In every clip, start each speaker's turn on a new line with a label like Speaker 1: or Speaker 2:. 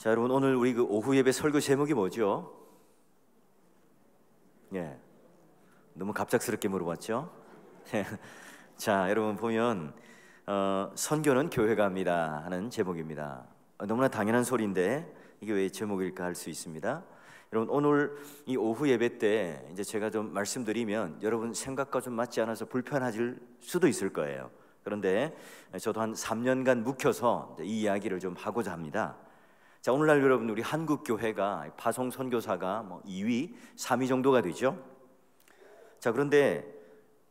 Speaker 1: 자, 여러분, 오늘 우리 그 오후 예배 설교 제목이 뭐죠? 예, 너무 갑작스럽게 물어봤죠? 자, 여러분 보면 선교는 교회가 합니다 하는 제목입니다. 너무나 당연한 소리인데 이게 왜 제목일까 할 수 있습니다. 여러분, 오늘 이 오후 예배 때 이제 제가 좀 말씀드리면 여러분 생각과 좀 맞지 않아서 불편하실 수도 있을 거예요. 그런데 저도 한 3년간 묵혀서 이 이야기를 좀 하고자 합니다. 자, 오늘날 여러분, 우리 한국 교회가 파송 선교사가 2위, 3위 정도가 되죠. 자, 그런데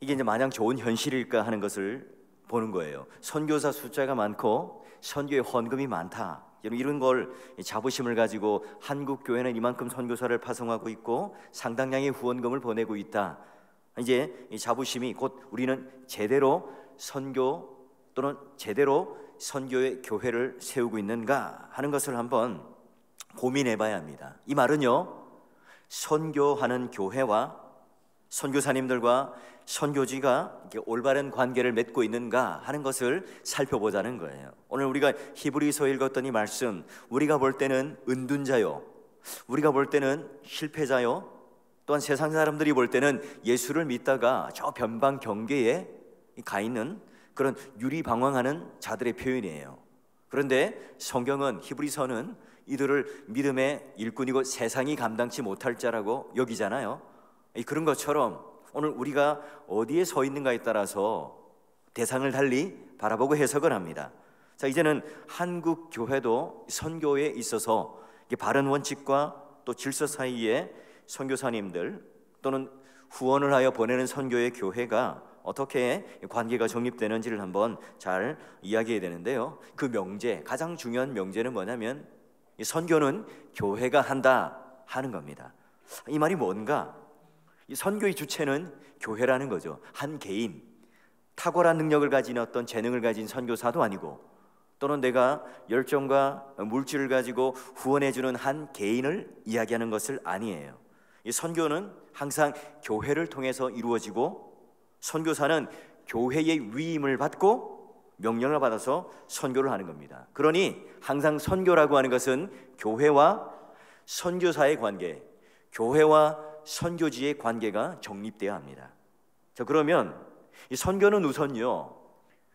Speaker 1: 이게 이제 마냥 좋은 현실일까 하는 것을 보는 거예요. 선교사 숫자가 많고 선교의 헌금이 많다, 이런 걸 자부심을 가지고 한국 교회는 이만큼 선교사를 파송하고 있고 상당량의 후원금을 보내고 있다. 이제 이 자부심이 곧 우리는 제대로 선교 또는 제대로 선교의 교회를 세우고 있는가 하는 것을 한번 고민해 봐야 합니다. 이 말은요, 선교하는 교회와 선교사님들과 선교지가 올바른 관계를 맺고 있는가 하는 것을 살펴보자는 거예요. 오늘 우리가 히브리서 읽었던 이 말씀, 우리가 볼 때는 은둔자요, 우리가 볼 때는 실패자요, 또한 세상 사람들이 볼 때는 예수를 믿다가 저 변방 경계에 가 있는 그런 유리방황하는 자들의 표현이에요. 그런데 성경은, 히브리서는 이들을 믿음의 일꾼이고 세상이 감당치 못할 자라고 여기잖아요. 그런 것처럼 오늘 우리가 어디에 서 있는가에 따라서 대상을 달리 바라보고 해석을 합니다. 자, 이제는 한국 교회도 선교에 있어서 바른 원칙과 또 질서 사이에 선교사님들 또는 후원을 하여 보내는 선교의 교회가 어떻게 관계가 정립되는지를 한번 잘 이야기해야 되는데요, 그 명제, 가장 중요한 명제는 뭐냐면 이 선교는 교회가 한다 하는 겁니다. 이 말이 뭔가? 이 선교의 주체는 교회라는 거죠. 한 개인, 탁월한 능력을 가진 어떤 재능을 가진 선교사도 아니고, 또는 내가 열정과 물질을 가지고 후원해주는 한 개인을 이야기하는 것을 아니에요. 이 선교는 항상 교회를 통해서 이루어지고, 선교사는 교회의 위임을 받고 명령을 받아서 선교를 하는 겁니다. 그러니 항상 선교라고 하는 것은 교회와 선교사의 관계, 교회와 선교지의 관계가 정립되어야 합니다. 자, 그러면 이 선교는 우선요,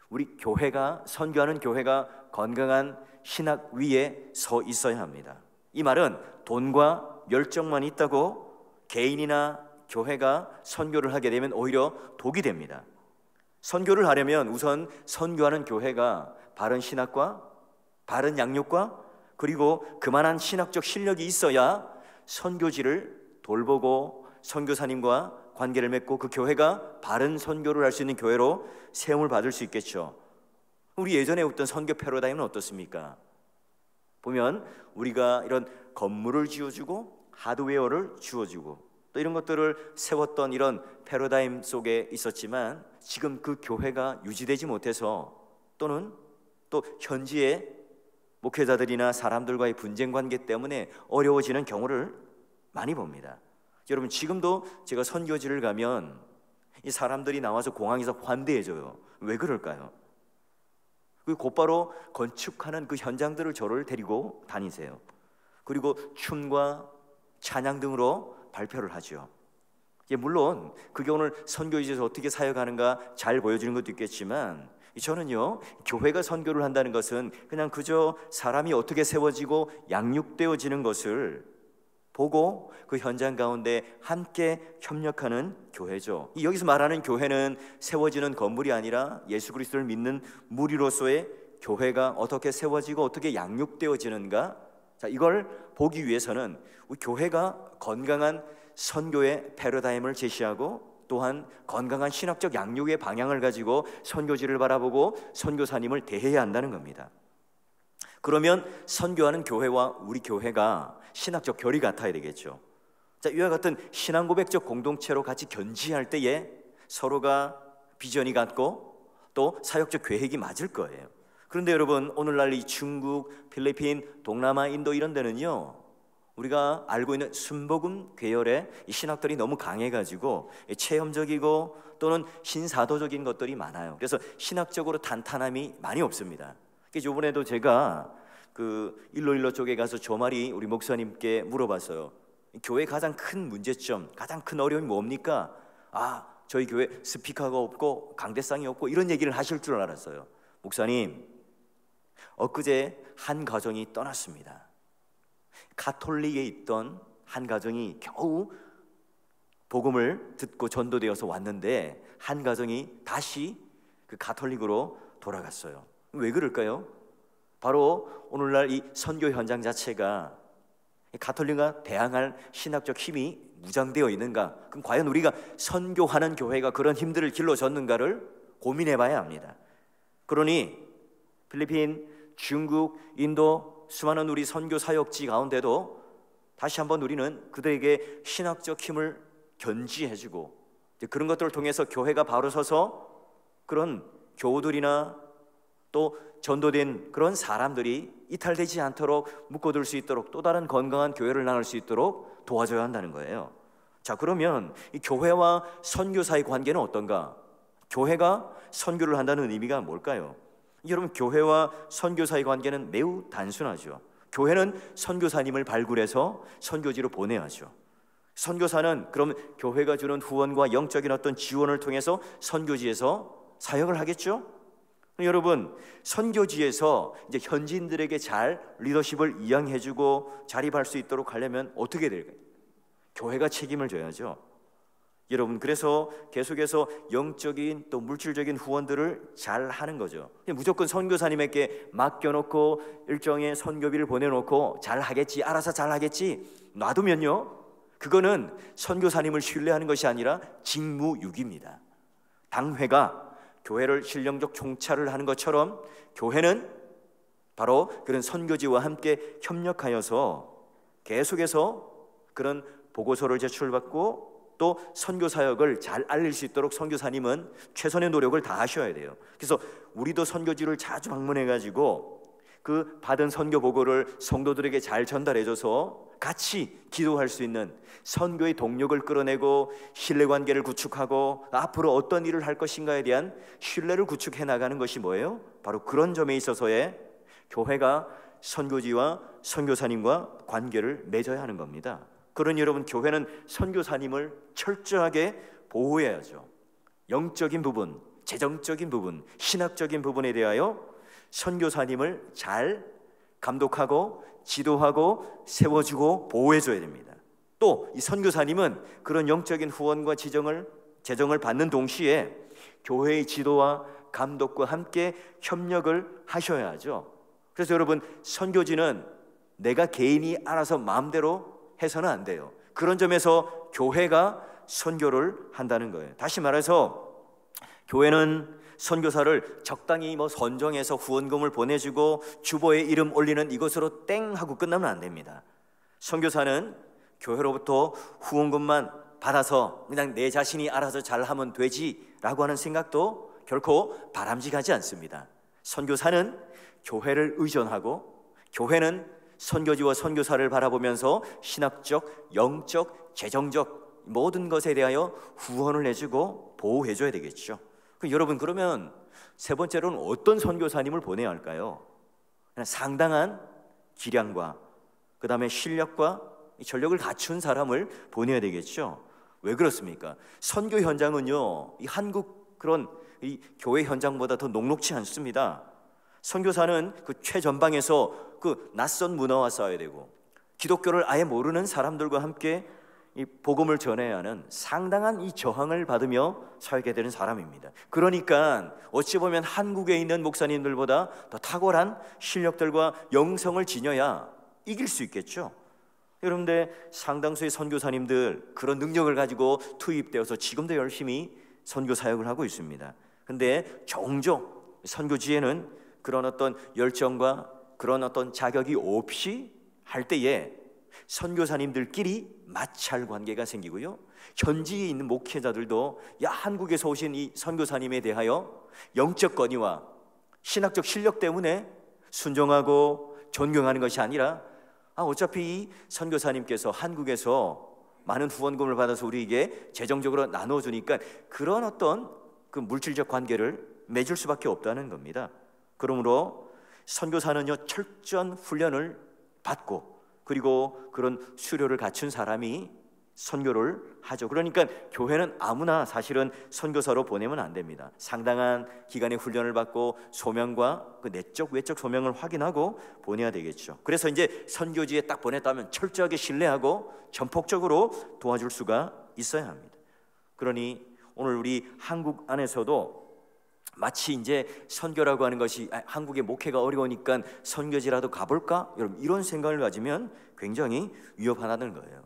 Speaker 1: 우리 교회가, 선교하는 교회가 건강한 신학 위에 서 있어야 합니다. 이 말은 돈과 열정만 있다고 개인이나 교회가 선교를 하게 되면 오히려 독이 됩니다. 선교를 하려면 우선 선교하는 교회가 바른 신학과 바른 양육과 그리고 그만한 신학적 실력이 있어야 선교지를 돌보고 선교사님과 관계를 맺고 그 교회가 바른 선교를 할 수 있는 교회로 세움을 받을 수 있겠죠. 우리 예전에 했던 선교 패러다임은 어떻습니까? 보면 우리가 이런 건물을 지어주고 하드웨어를 주어주고 또 이런 것들을 세웠던 이런 패러다임 속에 있었지만, 지금 그 교회가 유지되지 못해서 또는 또 현지의 목회자들이나 사람들과의 분쟁 관계 때문에 어려워지는 경우를 많이 봅니다. 여러분, 지금도 제가 선교지를 가면 이 사람들이 나와서 공항에서 환대해줘요. 왜 그럴까요? 곧바로 건축하는 그 현장들을 저를 데리고 다니세요. 그리고 춤과 찬양 등으로 발표를 하죠. 물론 그게 오늘 선교지에서 어떻게 사역하는가 잘 보여주는 것도 있겠지만, 저는요, 교회가 선교를 한다는 것은 그냥 그저 사람이 어떻게 세워지고 양육되어지는 것을 보고 그 현장 가운데 함께 협력하는 교회죠. 여기서 말하는 교회는 세워지는 건물이 아니라 예수 그리스도를 믿는 무리로서의 교회가 어떻게 세워지고 어떻게 양육되어지는가, 자, 이걸 보기 위해서는 우리 교회가 건강한 선교의 패러다임을 제시하고 또한 건강한 신학적 양육의 방향을 가지고 선교지를 바라보고 선교사님을 대해야 한다는 겁니다. 그러면 선교하는 교회와 우리 교회가 신학적 결이 같아야 되겠죠. 자, 이와 같은 신앙 고백적 공동체로 같이 견지할 때에 서로가 비전이 같고 또 사역적 계획이 맞을 거예요. 그런데 여러분, 오늘날 이 중국, 필리핀, 동남아, 인도 이런 데는요, 우리가 알고 있는 순복음 계열의 이 신학들이 너무 강해가지고 체험적이고 또는 신사도적인 것들이 많아요. 그래서 신학적으로 탄탄함이 많이 없습니다. 이번에도 제가 그 일로일로 쪽에 가서 조말이 우리 목사님께 물어봤어요. 교회 가장 큰 문제점, 가장 큰 어려움이 뭡니까? 저희 교회 스피커가 없고 강대상이 없고 이런 얘기를 하실 줄 알았어요. 목사님, 엊그제 한 가정이 떠났습니다. 가톨릭에 있던 한 가정이 겨우 복음을 듣고 전도되어서 왔는데 한 가정이 다시 그 가톨릭으로 돌아갔어요. 왜 그럴까요? 바로 오늘날 이 선교 현장 자체가 가톨릭과 대항할 신학적 힘이 무장되어 있는가? 그럼 과연 우리가 선교하는 교회가 그런 힘들을 길러줬는가를 고민해 봐야 합니다. 그러니 필리핀, 중국, 인도 수많은 우리 선교 사역지 가운데도 다시 한번 우리는 그들에게 신학적 힘을 견지해주고 그런 것들을 통해서 교회가 바로 서서 그런 교우들이나 또 전도된 그런 사람들이 이탈되지 않도록 묶어둘 수 있도록 또 다른 건강한 교회를 나눌 수 있도록 도와줘야 한다는 거예요. 자, 그러면 이 교회와 선교사의 관계는 어떤가? 교회가 선교를 한다는 의미가 뭘까요? 여러분, 교회와 선교사의 관계는 매우 단순하죠. 교회는 선교사님을 발굴해서 선교지로 보내야죠. 선교사는 그럼 교회가 주는 후원과 영적인 어떤 지원을 통해서 선교지에서 사역을 하겠죠? 여러분, 선교지에서 이제 현지인들에게 잘 리더십을 이양해주고 자립할 수 있도록 하려면 어떻게 될까요? 교회가 책임을 져야죠. 여러분, 그래서 계속해서 영적인 또 물질적인 후원들을 잘 하는 거죠. 무조건 선교사님에게 맡겨놓고 일정의 선교비를 보내놓고 잘 하겠지, 알아서 잘 하겠지 놔두면요, 그거는 선교사님을 신뢰하는 것이 아니라 직무유기입니다. 당회가 교회를 신령적 총차를 하는 것처럼 교회는 바로 그런 선교지와 함께 협력하여서 계속해서 그런 보고서를 제출받고 또 선교 사역을 잘 알릴 수 있도록 선교사님은 최선의 노력을 다하셔야 돼요. 그래서 우리도 선교지를 자주 방문해가지고 그 받은 선교 보고를 성도들에게 잘 전달해줘서 같이 기도할 수 있는 선교의 동력을 끌어내고 신뢰관계를 구축하고 앞으로 어떤 일을 할 것인가에 대한 신뢰를 구축해 나가는 것이 뭐예요? 바로 그런 점에 있어서의 교회가 선교지와 선교사님과 관계를 맺어야 하는 겁니다. 그러니 여러분, 교회는 선교사님을 철저하게 보호해야죠. 영적인 부분, 재정적인 부분, 신학적인 부분에 대하여 선교사님을 잘 감독하고 지도하고 세워주고 보호해줘야 됩니다. 또 이 선교사님은 그런 영적인 후원과 재정을 받는 동시에 교회의 지도와 감독과 함께 협력을 하셔야 하죠. 그래서 여러분, 선교지는 내가 개인이 알아서 마음대로 해서는 안 돼요. 그런 점에서 교회가 선교를 한다는 거예요. 다시 말해서 교회는 선교사를 적당히 선정해서 후원금을 보내주고 주보에 이름 올리는 이것으로 땡 하고 끝나면 안 됩니다. 선교사는 교회로부터 후원금만 받아서 그냥 내 자신이 알아서 잘하면 되지라고 하는 생각도 결코 바람직하지 않습니다. 선교사는 교회를 의존하고 교회는 선교지와 선교사를 바라보면서 신학적, 영적, 재정적 모든 것에 대하여 후원을 해주고 보호해줘야 되겠죠. 여러분, 그러면 세 번째로는 어떤 선교사님을 보내야 할까요? 상당한 기량과 그 다음에 실력과 전력을 갖춘 사람을 보내야 되겠죠. 왜 그렇습니까? 선교 현장은요, 이 한국 그런 이 교회 현장보다 더 녹록지 않습니다. 선교사는 그 최전방에서 그 낯선 문화와 싸워야 되고 기독교를 아예 모르는 사람들과 함께 이 복음을 전해야 하는 상당한 이 저항을 받으며 살게 되는 사람입니다. 그러니까 어찌 보면 한국에 있는 목사님들보다 더 탁월한 실력들과 영성을 지녀야 이길 수 있겠죠. 여러분들, 상당수의 선교사님들 그런 능력을 가지고 투입되어서 지금도 열심히 선교 사역을 하고 있습니다. 근데 종종 선교지에는 그런 어떤 열정과 그런 어떤 자격이 없이 할 때에 선교사님들끼리 마찰 관계가 생기고요, 현지에 있는 목회자들도 한국에서 오신 이 선교사님에 대하여 영적 권위와 신학적 실력 때문에 순종하고 존경하는 것이 아니라 어차피 이 선교사님께서 한국에서 많은 후원금을 받아서 우리에게 재정적으로 나눠주니까 그런 어떤 그 물질적 관계를 맺을 수밖에 없다는 겁니다. 그러므로 선교사는요 철저한 훈련을 받고 그리고 그런 수료를 갖춘 사람이 선교를 하죠. 그러니까 교회는 아무나 사실은 선교사로 보내면 안 됩니다. 상당한 기간의 훈련을 받고 소명과 그 내적 외적 소명을 확인하고 보내야 되겠죠. 그래서 이제 선교지에 딱 보냈다면 철저하게 신뢰하고 전폭적으로 도와줄 수가 있어야 합니다. 그러니 오늘 우리 한국 안에서도 마치 이제 선교라고 하는 것이 한국의 목회가 어려우니까 선교지라도 가볼까? 여러분 이런 생각을 가지면 굉장히 위협하다는 거예요.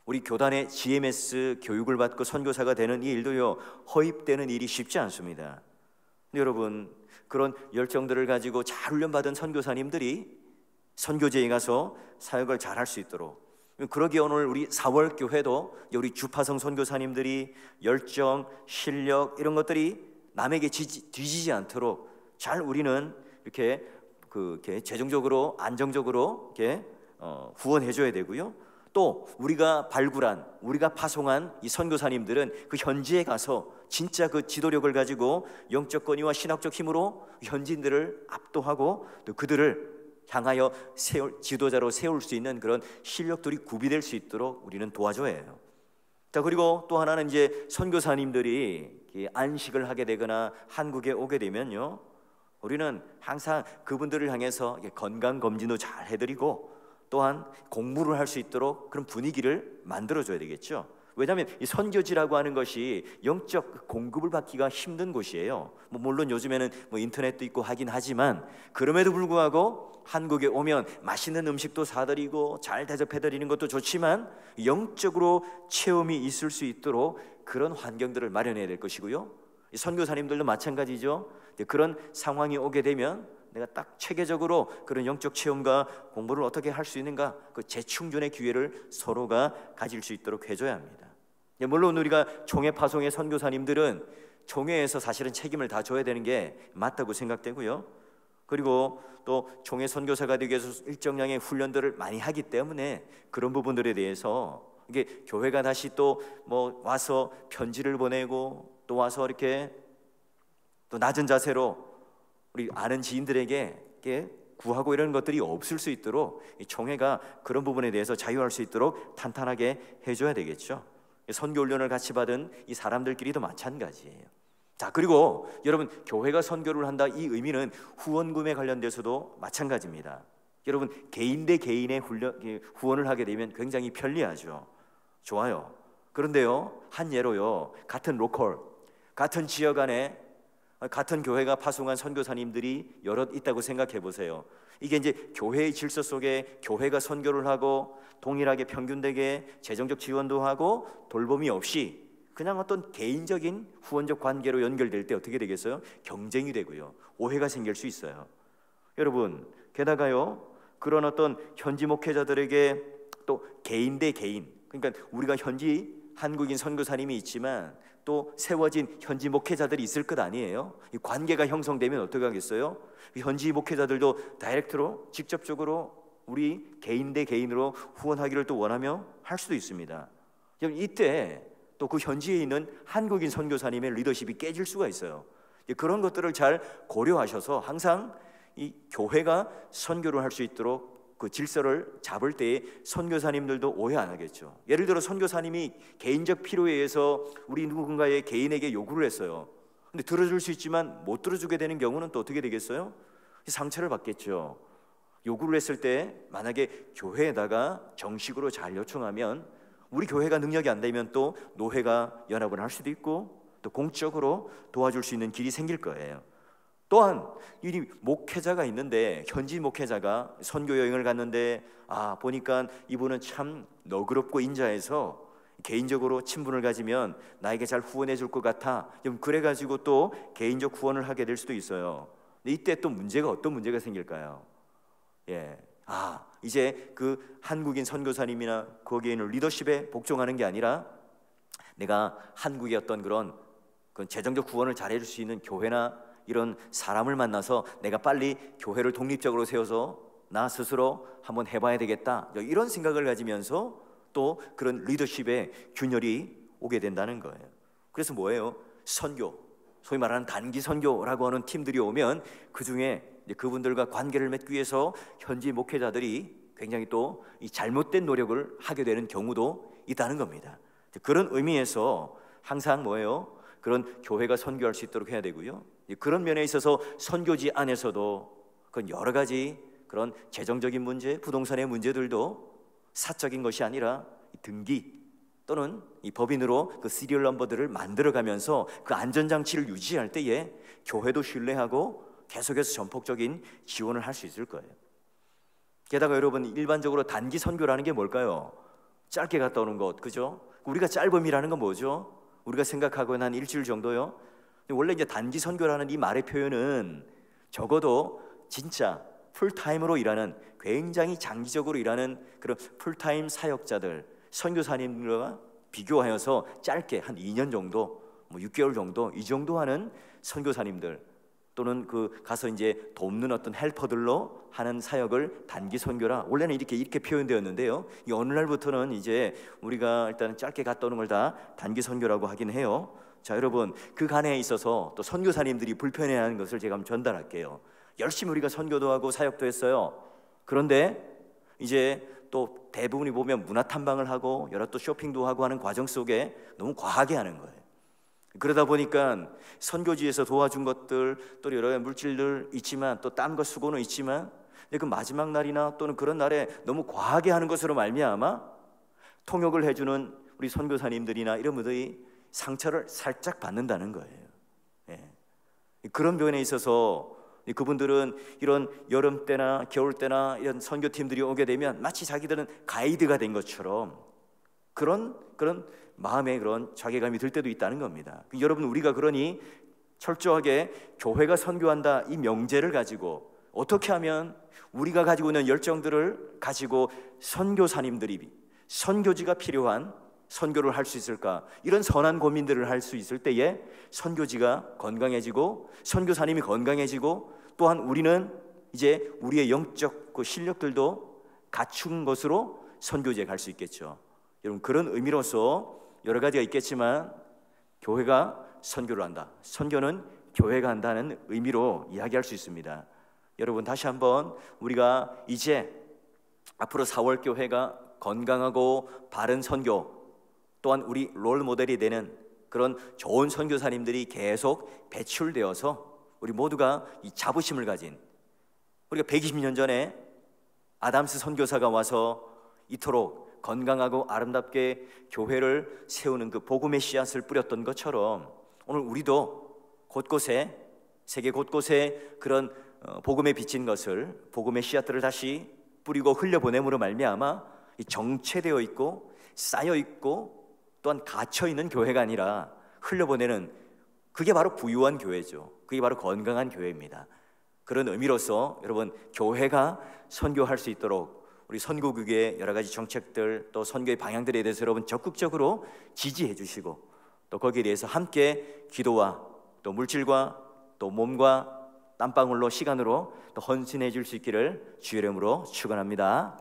Speaker 1: 우리 교단의 GMS 교육을 받고 선교사가 되는 이 일도요 허입되는 일이 쉽지 않습니다. 근데 여러분 그런 열정들을 가지고 잘 훈련받은 선교사님들이 선교지에 가서 사역을 잘 할 수 있도록, 그러기에 오늘 우리 4월 교회도 우리 주파성 선교사님들이 열정, 실력 이런 것들이 남에게 뒤지지 않도록 잘 우리는 이렇게 재정적으로 안정적으로 이렇게 후원해줘야 되고요. 또 우리가 발굴한, 우리가 파송한 이 선교사님들은 그 현지에 가서 진짜 그 지도력을 가지고 영적 권위와 신학적 힘으로 현지인들을 압도하고 또 그들을 향하여 지도자로 세울 수 있는 그런 실력들이 구비될 수 있도록 우리는 도와줘야 해요. 자, 그리고 또 하나는 이제 선교사님들이 안식을 하게 되거나 한국에 오게 되면요, 우리는 항상 그분들을 향해서 건강검진도 잘 해드리고 또한 공부를 할 수 있도록 그런 분위기를 만들어줘야 되겠죠. 왜냐하면 이 선교지라고 하는 것이 영적 공급을 받기가 힘든 곳이에요. 물론 요즘에는 인터넷도 있고 하긴 하지만 그럼에도 불구하고 한국에 오면 맛있는 음식도 사드리고 잘 대접해드리는 것도 좋지만 영적으로 체험이 있을 수 있도록 그런 환경들을 마련해야 될 것이고요. 선교사님들도 마찬가지죠. 그런 상황이 오게 되면 내가 딱 체계적으로 그런 영적 체험과 공부를 어떻게 할 수 있는가, 그 재충전의 기회를 서로가 가질 수 있도록 해줘야 합니다. 물론 우리가 총회 파송의 선교사님들은 총회에서 사실은 책임을 다 져야 되는 게 맞다고 생각되고요. 그리고 또 총회 선교사가 되기 위해서 일정량의 훈련들을 많이 하기 때문에 그런 부분들에 대해서 이게 교회가 다시 또 와서 편지를 보내고 또 와서 이렇게 또 낮은 자세로 우리 아는 지인들에게 구하고 이런 것들이 없을 수 있도록 이 총회가 그런 부분에 대해서 자유할 수 있도록 탄탄하게 해줘야 되겠죠. 선교 훈련을 같이 받은 이 사람들끼리도 마찬가지예요. 자, 그리고 여러분 교회가 선교를 한다, 이 의미는 후원금에 관련돼서도 마찬가지입니다. 여러분 개인 대 개인의 후원을 하게 되면 굉장히 편리하죠. 좋아요. 그런데요, 한 예로요, 같은 로컬, 같은 지역 안에 같은 교회가 파송한 선교사님들이 여럿 있다고 생각해 보세요. 이게 이제 교회의 질서 속에 교회가 선교를 하고 동일하게 평균되게 재정적 지원도 하고 돌봄이 없이 그냥 어떤 개인적인 후원적 관계로 연결될 때 어떻게 되겠어요? 경쟁이 되고요, 오해가 생길 수 있어요. 여러분 게다가요, 그런 어떤 현지 목회자들에게 또 개인 대 개인, 그러니까 우리가 현지 한국인 선교사님이 있지만 또 세워진 현지 목회자들이 있을 것 아니에요. 이 관계가 형성되면 어떻게 하겠어요? 현지 목회자들도 다이렉트로 직접적으로 우리 개인 대 개인으로 후원하기를 또 원하며 할 수도 있습니다. 이때 또 그 현지에 있는 한국인 선교사님의 리더십이 깨질 수가 있어요. 그런 것들을 잘 고려하셔서 항상 이 교회가 선교를 할 수 있도록 그 질서를 잡을 때에 선교사님들도 오해 안 하겠죠. 예를 들어 선교사님이 개인적 필요에 의해서 우리 누군가의 개인에게 요구를 했어요. 근데 들어줄 수 있지만 못 들어주게 되는 경우는 또 어떻게 되겠어요? 상처를 받겠죠. 요구를 했을 때 만약에 교회에다가 정식으로 잘 요청하면 우리 교회가 능력이 안 되면 또 노회가 연합을 할 수도 있고 또 공적으로 도와줄 수 있는 길이 생길 거예요. 또한 이 목회자가 있는데 현지 목회자가 선교 여행을 갔는데 보니까 이분은 참 너그럽고 인자해서 개인적으로 친분을 가지면 나에게 잘 후원해 줄 것 같아, 그래가지고 또 개인적 후원을 하게 될 수도 있어요. 근데 이때 또 문제가 어떤 문제가 생길까요? 이제 그 한국인 선교사님이나 거기에 있는 리더십에 복종하는 게 아니라 내가 한국의 어떤 그런 재정적 후원을 잘해줄 수 있는 교회나 이런 사람을 만나서 내가 빨리 교회를 독립적으로 세워서 나 스스로 한번 해봐야 되겠다, 이런 생각을 가지면서 또 그런 리더십의 균열이 오게 된다는 거예요. 그래서 뭐예요? 선교, 소위 말하는 단기 선교라고 하는 팀들이 오면 그 중에 그분들과 관계를 맺기 위해서 현지 목회자들이 굉장히 또 이 잘못된 노력을 하게 되는 경우도 있다는 겁니다. 그런 의미에서 항상 뭐예요? 그런 교회가 선교할 수 있도록 해야 되고요. 그런 면에 있어서 선교지 안에서도 그런 여러 가지 그런 재정적인 문제, 부동산의 문제들도 사적인 것이 아니라 등기 또는 이 법인으로 그 시리얼 넘버들을 만들어가면서 그 안전장치를 유지할 때에 교회도 신뢰하고 계속해서 전폭적인 지원을 할 수 있을 거예요. 게다가 여러분, 일반적으로 단기 선교라는 게 뭘까요? 짧게 갔다 오는 것, 그죠? 우리가 짧음이라는 건 뭐죠? 우리가 생각하고는 한 일주일 정도요. 원래 이제 단기 선교라는 이 말의 표현은 적어도 진짜 풀타임으로 일하는, 굉장히 장기적으로 일하는 그런 풀타임 사역자들, 선교사님들과 비교하여서 짧게 한 2년 정도, 뭐 6개월 정도, 이 정도 하는 선교사님들 또는 그 가서 이제 돕는 어떤 헬퍼들로 하는 사역을 단기 선교라, 원래는 이렇게 표현되었는데요. 이 어느 날부터는 이제 우리가 일단 짧게 갔다 오는 걸 다 단기 선교라고 하긴 해요. 자, 여러분, 그 간에 있어서 또 선교사님들이 불편해하는 것을 제가 한번 전달할게요. 열심히 우리가 선교도 하고 사역도 했어요. 그런데 이제 또 대부분이 보면 문화 탐방을 하고 여러 또 쇼핑도 하고 하는 과정 속에 너무 과하게 하는 거예요. 그러다 보니까 선교지에서 도와준 것들 또 여러 물질들 있지만 또 딴 거 수고는 있지만 그 마지막 날이나 또는 그런 날에 너무 과하게 하는 것으로 말미암아 통역을 해주는 우리 선교사님들이나 이런 분들이 상처를 살짝 받는다는 거예요. 예. 그런 면에 있어서 그분들은 이런 여름 때나 겨울 때나 이런 선교팀들이 오게 되면 마치 자기들은 가이드가 된 것처럼 그런 마음에 그런 자괴감이 들 때도 있다는 겁니다. 여러분, 우리가 그러니 철저하게 교회가 선교한다 이 명제를 가지고 어떻게 하면 우리가 가지고 있는 열정들을 가지고 선교사님들이 선교지가 필요한 선교를 할 수 있을까, 이런 선한 고민들을 할 수 있을 때에 선교지가 건강해지고 선교사님이 건강해지고 또한 우리는 이제 우리의 영적 그 실력들도 갖춘 것으로 선교지에 갈 수 있겠죠. 여러분, 그런 의미로서 여러 가지가 있겠지만 교회가 선교를 한다, 선교는 교회가 한다는 의미로 이야기할 수 있습니다. 여러분, 다시 한번 우리가 이제 앞으로 4월 교회가 건강하고 바른 선교, 또한 우리 롤 모델이 되는 그런 좋은 선교사님들이 계속 배출되어서 우리 모두가 이 자부심을 가진, 우리가 120년 전에 아담스 선교사가 와서 이토록 건강하고 아름답게 교회를 세우는 그 복음의 씨앗을 뿌렸던 것처럼 오늘 우리도 곳곳에, 세계 곳곳에 그런 복음에 비친 것을, 복음의 씨앗들을 다시 뿌리고 흘려보냄으로 말미암아 이 정체되어 있고 쌓여 있고 또한 갇혀 있는 교회가 아니라 흘려보내는, 그게 바로 부유한 교회죠. 그게 바로 건강한 교회입니다. 그런 의미로서 여러분, 교회가 선교할 수 있도록 우리 선교국의 여러 가지 정책들 또 선교의 방향들에 대해서 여러분 적극적으로 지지해 주시고 또 거기에 대해서 함께 기도와 또 물질과 또 몸과 땀방울로 시간으로 또 헌신해 줄 수 있기를 주의 이름으로 축원합니다.